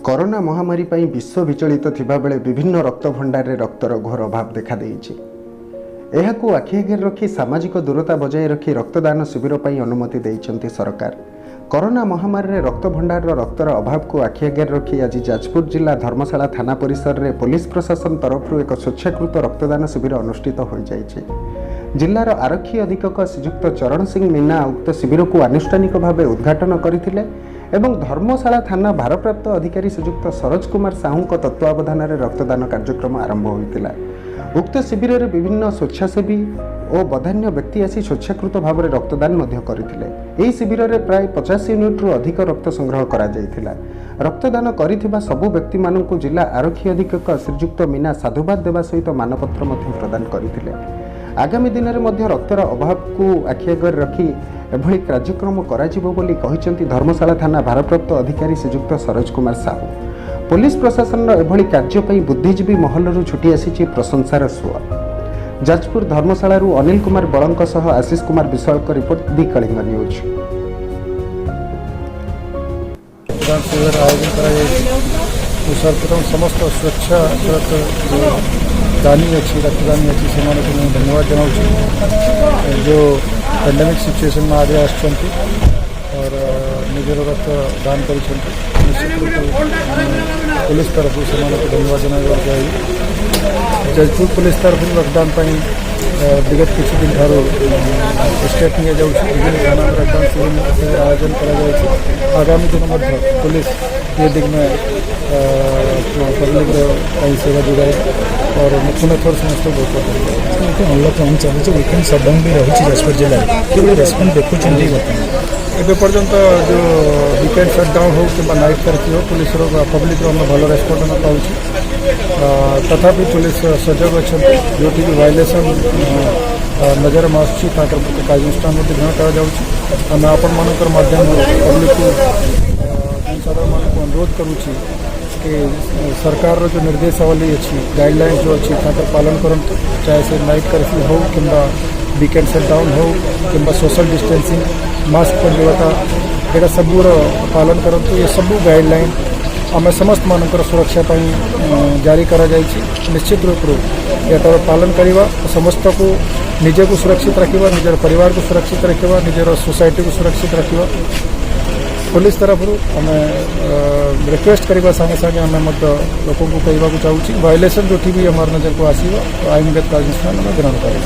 Corona महामारी पर विश्व विचलित थिबा बेले विभिन्न रक्त भंडार रे रक्तर घोर अभाव देखा देइछि। एहाकु आखि आगे रखी सामाजिक दूरता बजाय रखी रक्तदान शिविर पर अनुमति देइछन्ति सरकार। कोरोना महामारी रे रक्त भंडार रक्तर अभाव को आखि आगे रखी आज जाजपुर जिला धर्मशाला थाना परिसर रे पुलिस प्रशासन तरफ एक स्वेच्छाकृत रक्तदान शिविर अनुष्ठित हो जाइछि। जिलार आरक्षी अधीक्षक श्रीजुक्त चरण सिंह मीना उक्त शिविर को आनुष्ठानिक भाव उद्घाटन करथिले एवं धर्मशाला थाना भारप्राप्त अधिकारी श्रीजुक्त सरोज कुमार साहू तत्वावधान में रक्तदान कार्यक्रम आरंभ होता। उक्त शिविर में विभिन्न स्वेच्छासेवी और बधान्य व्यक्ति आसी स्वेच्छाकृत भाव में रक्तदान करथिले। एही शिविर में प्राय 50 यूनिट रु अधिक रक्त संग्रह करा जायथिला। रक्तदान करिथिबा सबु व्यक्ति माननकु जिला आरक्षी अधीक्षक श्रीजुक्त मीना साधुवाद देवा सहित मानपत्र प्रदान करथिले। आगामी दिन में रक्तर अभाव को आखि आगे रखी एभली कार्यक्रम कराजिबो बोली कहिसेंति धर्मशाला थाना भारप्राप्त अधिकारी श्रीजुक्त सरोज कुमार साहू। पुलिस प्रशासन एभली कार्य पई बुद्धिजीवी महलरू छुटी आसीछि प्रशंसार सुर। जाजपुर धर्मशाला अनिल कुमार बलंक सह आशीष कुमार विशाल का रिपोर्ट दि कलिंग न्यूज। आयोजन सर्वप्रथम समस्त स्वेच्छा दानी अच्छी रक्तदानी अच्छी से धन्यवाद जनाऊँ जो पेंडेमिक सिचुएशन में आगे आसछन्ति और निजर रक्त दान करिछन्ति। पुलिस तरफ से धन्यवाद जनाइबार चाहिए। जाजपुर पुलिस तरफ रक्तदान विगत किसी दिन ठार स्टेप नि विभिन्न थाना रक्तदान शिविर आयोजन कर आगामी दिन पुलिस ये दिग में पब्लिक सेवा जोगाए और पुनः थोड़ा समस्त बहुत अनलक वन चलती वीकेंड सटडाउन भी रही जाजपुर जिले में रेस्पन्स देखुं एवं पर्यंत जो वीकेंड सटडाउन हो कि नाइट कर्फ्यू हो पुलिस पब्लिक भल रेस्पन्स आम पाऊँ। तथापि पुलिस सजग अच्छा जो वायलेसन नजर में आसूँ कार्यानुष्ठान ग्रहण करें आपण माध्यम पब्लिक को साधारण मान अनुरोध करुँची कि सरकार जो निर्देशावली अच्छी गाइडलाइंस जो अच्छी पालन करंतु चाहे से नाइट कर्फ्यू हो कि वीकेंड सटडाउन हो कि सोशल डिस्टेंसिंग मास्क पहनता यहाँ सबूर पालन करंतु। ये सबू गाइडलाइन आम समस्त मानकर सुरक्षा जारी करा जाइछि। निश्चित रूप यार पालन करवा समस्त को निजे को सुरक्षित रखा निजर परिवार को सुरक्षित रखा निजर सोसाइटी को सुरक्षित रखा पुलिस तरफ आम रिक्वेस्ट करने सागे सागे आम लोक कहवाक चाहूँ वायलेसन जो भी आम नजर को आसो आईनगत कार्यानुष्ठान ग्रहण करें।